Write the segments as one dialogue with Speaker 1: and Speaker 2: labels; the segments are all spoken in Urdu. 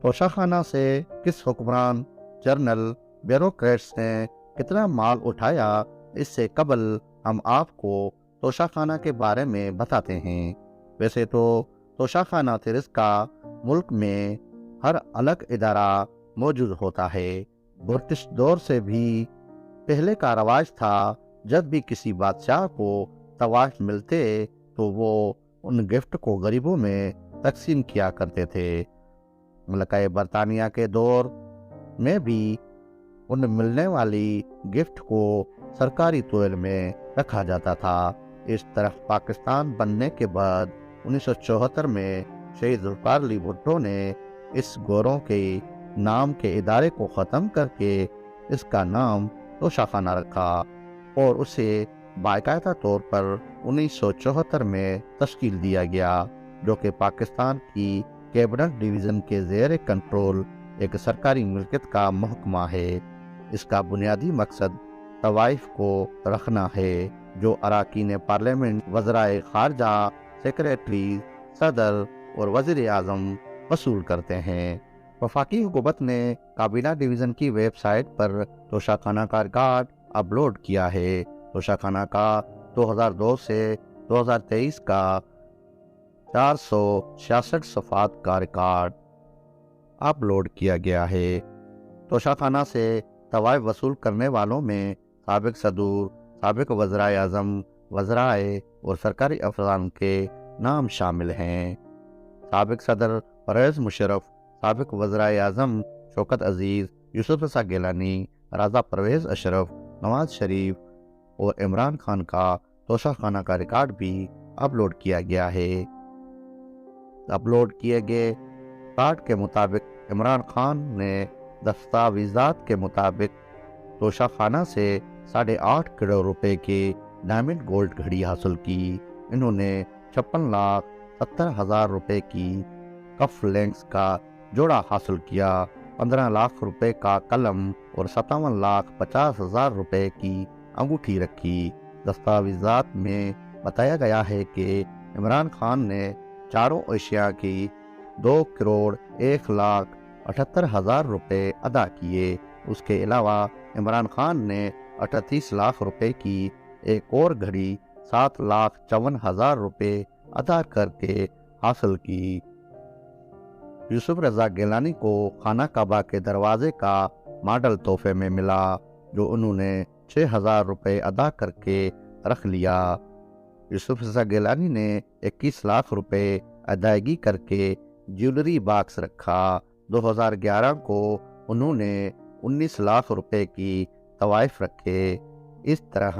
Speaker 1: توشاخانہ سے کس حکمران، جرنل، بیوروکریٹس نے کتنا مال اٹھایا، اس سے قبل ہم آپ کو توشاخانہ کے بارے میں بتاتے ہیں۔ ویسے تو توشاخانہ ترس کا ملک میں ہر الگ ادارہ موجود ہوتا ہے۔ برٹش دور سے بھی پہلے کا رواج تھا، جب بھی کسی بادشاہ کو تحائف ملتے تو وہ ان گفٹ کو غریبوں میں تقسیم کیا کرتے تھے۔ ملکہ برطانیہ کے دور میں بھی ان ملنے والی گفٹ کو سرکاری طول میں رکھا جاتا تھا۔ اس طرح پاکستان بننے کے بعد 1974 میں شہید ذوالفقار علی بھٹو نے اس گوروں کے نام کے ادارے کو ختم کر کے اس کا نام توشاخانہ رکھا اور اسے باقاعدہ طور پر 1974 میں تشکیل دیا گیا، جو کہ پاکستان کی کیبنٹ ڈویژن کے زیر کنٹرول ایک سرکاری ملکیت کا محکمہ ہے۔ اس کا بنیادی مقصد طوائف کو رکھنا ہے، جو اراکین پارلیمنٹ، وزرائے خارجہ، سیکریٹری، صدر اور وزیر اعظم وصول کرتے ہیں۔ وفاقی حکومت نے کابینہ ڈویژن کی ویب سائٹ پر توشاخانہ کا ریکارڈ اپلوڈ کیا ہے۔ توشاخانہ کا 2002 سے 2023 کا 466 صفحات کا ریکارڈ اپلوڈ کیا گیا ہے۔ توشاخانہ سے طوائف وصول کرنے والوں میں سابق صدور، سابق وزرائے اعظم، وزرائے اور سرکاری افسران کے نام شامل ہیں۔ سابق صدر پرویز مشرف، سابق وزرائے اعظم شوکت عزیز، یوسف رضا گیلانی، راجہ پرویز اشرف، نواز شریف اور عمران خان کا توشاخانہ کا ریکارڈ بھی اپلوڈ کیا گیا ہے۔ اپلوڈ کیے گئے ریکارڈ کے مطابق عمران خان نے دستاویزات کے مطابق توشاخانہ سے 8.5 کروڑ روپے کی ڈائمنڈ گولڈ گھڑی حاصل کی۔ انہوں نے 56,70,000 روپے کی کف لینکس کا جوڑا حاصل کیا، 15 لاکھ روپے کا قلم اور 57,50,000 روپے کی انگوٹھی رکھی۔ دستاویزات میں بتایا گیا ہے کہ عمران خان نے چاروں اشیاء کی 2,01,78,000 روپے ادا کیے۔ اس کے علاوہ عمران خان نے 38 لاکھ روپے کی ایک اور گھڑی 7,54,000 روپے ادا کر کے حاصل کی۔ یوسف رضا گیلانی کو خانہ کعبہ کے دروازے کا ماڈل تحفے میں ملا، جو انہوں نے 6,000 روپے ادا کر کے رکھ لیا۔ یوسف رضا گیلانی نے 21 لاکھ روپے ادائیگی کر کے جیولری باکس رکھا۔ 2011 کو انہوں نے 19 لاکھ روپے کی طوائف رکھے۔ اس طرح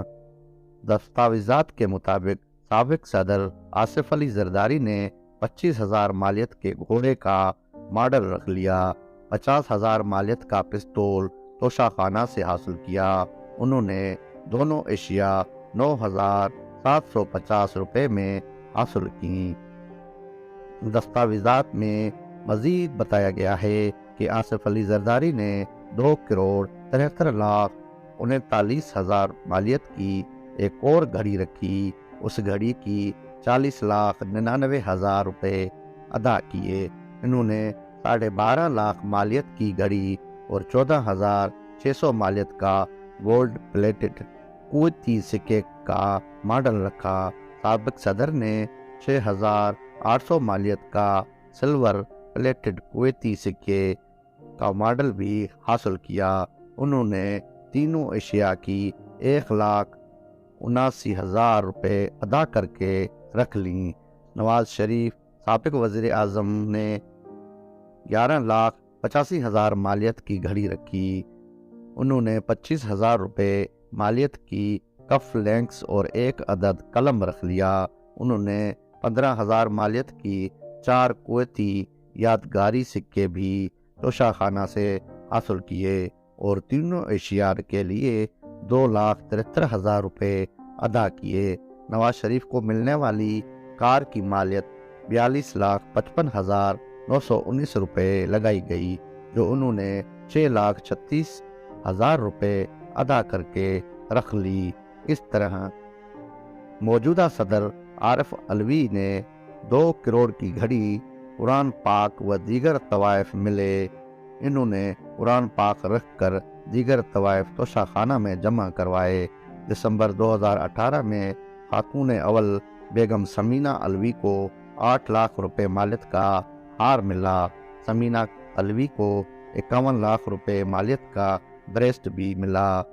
Speaker 1: دستاویزات کے مطابق سابق صدر آصف علی زرداری نے 25,000 مالیت کے گھوڑے کا ماڈل رکھ لیا، 50,000 مالیت کا پستول توشاخانہ سے حاصل کیا۔ انہوں نے دونوں اشیاء 9,750 روپے میں حاصل کی۔ دستاویزات میں مزید بتایا گیا ہے کہ آصف علی زرداری نے 2,73,39,000 مالیت کی ایک اور گھڑی رکھی۔ اس گھڑی کی 40,99,000 روپے ادا کیے۔ انہوں نے 12.5 لاکھ مالیت کی گھڑی اور 14,600 مالیت کا گولڈ پلیٹڈ کویتی سکے کا ماڈل رکھا۔ سابق صدر نے 6,800 مالیت کا سلور پلیٹڈ کویتی سکے کا ماڈل بھی حاصل کیا۔ انہوں نے تینوں اشیاء کی 1,79,000 روپے ادا کر کے رکھ لیں۔ نواز شریف سابق وزیر اعظم نے 11,85,000 مالیت کی گھڑی رکھی۔ انہوں نے 25,000 روپے مالیت کی کف لینکس اور ایک عدد قلم رکھ لیا۔ انہوں نے 15,000 مالیت کی 4 کویتی یادگاری سکے بھی توشاخانہ سے حاصل کیے اور تینوں اشیاء کے لیے 2,73,000 روپے ادا کیے۔ نواز شریف کو ملنے والی کار کی مالیت 42,55,919 روپے لگائی گئی، جو انہوں نے 6,36,000 روپے ادا کر کے رکھ لی۔ اس طرح موجودہ صدر عارف علوی نے 2 کروڑ کی گھڑی قرآن پاک و دیگر طوائف ملے۔ انہوں نے قرآن پاک رکھ کر دیگر طوائف توشہ خانہ میں جمع کروائے۔ دسمبر 2018 میں خاتون اول بیگم سمینہ علوی کو 8 لاکھ روپے مالیت کا ہار ملا۔ سمینہ علوی کو 51 لاکھ روپے مالیت کا بریسٹ بھی ملا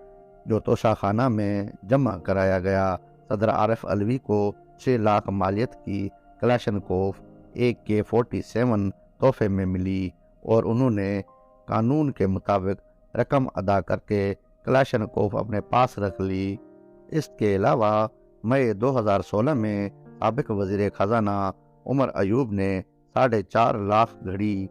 Speaker 1: جو توشہ خانہ میں جمع کرایا گیا۔ صدر عارف علوی کو 6 لاکھ مالیت کی کلاشنکوف AK-47 تحفے میں ملی اور انہوں نے قانون کے مطابق رقم ادا کر کے کلاشنکوف اپنے پاس رکھ لی۔ اس کے علاوہ مئی 2016 میں سابق وزیر خزانہ عمر ایوب نے 4.5 لاکھ گھڑی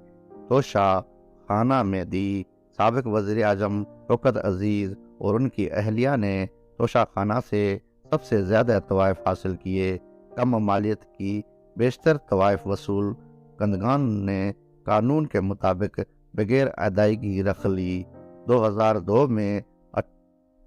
Speaker 1: توشہ خانہ میں دی۔ سابق وزیر اعظم شوکت عزیز اور ان کی اہلیہ نے توشہ خانہ سے سب سے زیادہ طوائف حاصل کیے۔ کم مالیت کی بیشتر طوائف وصول کنندگان نے قانون کے مطابق بغیر ادائیگی رکھ لی۔ 2002 میں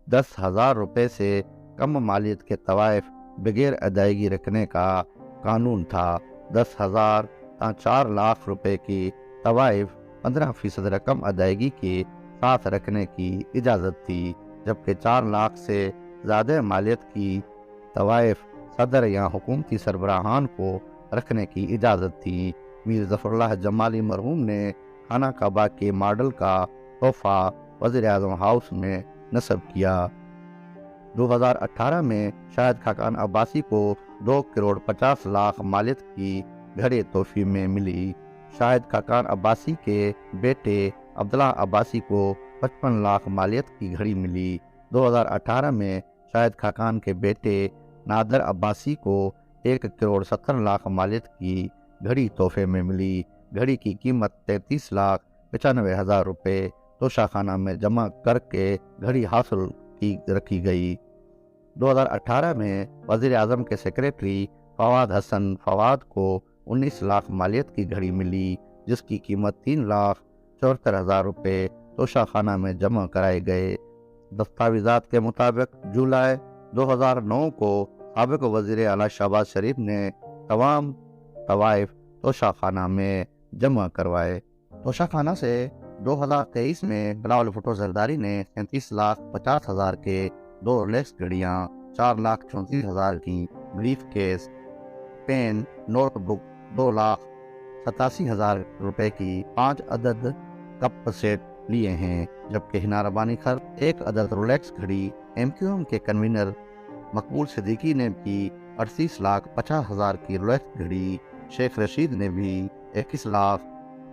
Speaker 1: 10,000 روپے سے کم مالیت کے طوائف بغیر ادائیگی رکھنے کا قانون تھا۔ 10,000 تا 4 لاکھ روپے کی طوائف 15% رقم ادائیگی کے ساتھ رکھنے کی اجازت تھی، جبکہ 4 لاکھ سے زیادہ مالیت کی طوائف صدر یا حکومتی سربراہان کو رکھنے کی اجازت تھی۔ میر ظفر اللہ جمالی مرحوم نے خانہ کعبہ کے ماڈل کا تحفہ وزیر اعظم ہاؤس میں نصب کیا۔ 2018 میں شاہد خاقان عباسی کو 2 کروڑ 50 لاکھ مالیت کی گھڑی تحفے میں ملی۔ شاہد خاقان عباسی کے بیٹے عبداللہ عباسی کو 55 لاکھ مالیت کی گھڑی ملی۔ 2018 میں شاہد خاقان کے بیٹے نادر عباسی کو 1 کروڑ 70 لاکھ مالیت کی گھڑی تحفے میں ملی۔ گھڑی کی قیمت 33 لاکھ 95 ہزار روپے توشہ خانہ میں جمع کر کے گھڑی حاصل کی رکھی گئی۔ 2018 میں وزیر اعظم کے سیکریٹری فواد حسن فواد کو 19 لاکھ مالیت کی گھڑی ملی، جس کی قیمت 3 لاکھ 74 ہزار روپے توشہ خانہ میں جمع کرائے گئے۔ دستاویزات کے مطابق جولائی 2009 کو سابق وزیر اعلیٰ شہباز شریف نے تمام طوائف توشہ خانہ میں جمع کروائے۔ توشہ خانہ سے 2023 میں بلاول بھٹو زرداری نے 37 لاکھ 50 ہزار کے 2 رولیکس گھڑیاں، 4 لاکھ 34 ہزار کی brief case, pain, note book, 2 lakh 87 ہزار روپے کی 5 عدد کپ سیٹ لیے ہیں، جبکہ ہنا ربانی خر 1 عدد رولیکس گھڑی۔ MQM کے کنوینر مقبول صدیقی نے بھی 38 لاکھ 50 ہزار کی رولیکس گھڑی، شیخ رشید نے بھی 21 لاکھ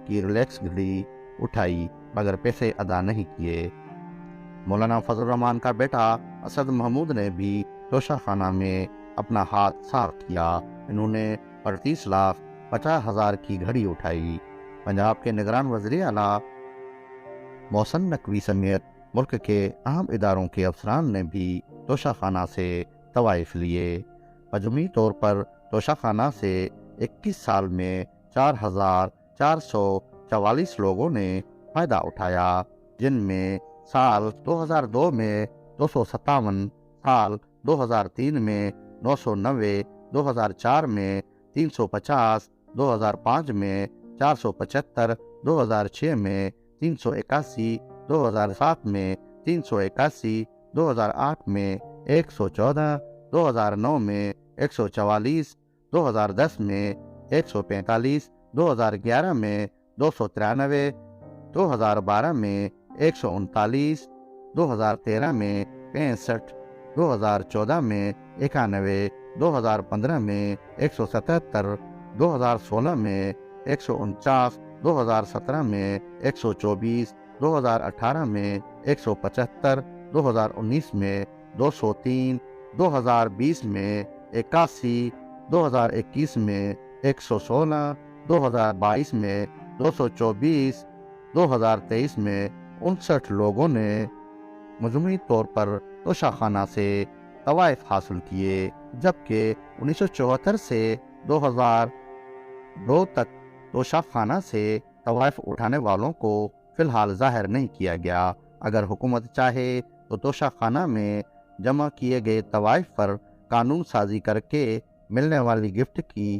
Speaker 1: کی رولیکس گھڑی اٹھائی مگر پیسے ادا نہیں کیے۔ مولانا فضل الرحمان کا بیٹا اسد محمود نے بھی توشہ خانہ میں اپنا ہاتھ صاف کیا۔ انہوں نے 38 لاکھ 50 ہزار کی گھڑی اٹھائی۔ پنجاب کے نگران وزیر اعلیٰ محسن نقوی سمیت ملک کے اہم اداروں کے افسران نے بھی توشہ خانہ سے طوائف لیے۔ مجموعی طور پر توشہ خانہ سے 21 سال میں 4,444 لوگوں نے فائدہ اٹھایا، جن میں سال 2002 میں 257، سال 2003 میں 990، 2004 میں 350، 2005 میں 475، 2006 میں 381، 2007 میں 381، 2008 میں 114، 2009 میں 144، 2010 میں 145، 2011 میں 293، 2012 میں 139، 2013 میں 65، 2014 میں 91، 2015 میں 177، 2016 میں 149، 2017 میں 124، 2018 میں 175، 2019 میں 203، 2020 میں 81، 2021 میں 116، 2022 میں 224، 2023 میں 59 لوگوں نے مجموعی طور پر توشہ خانہ سے طوائف حاصل کیے، جبکہ 1974 سے 2002 تک توشہ خانہ سے طوائف اٹھانے والوں کو فی الحال ظاہر نہیں کیا گیا۔ اگر حکومت چاہے تو توشہ خانہ میں جمع کیے گئے طوائف پر قانون سازی کر کے ملنے والی گفٹ کی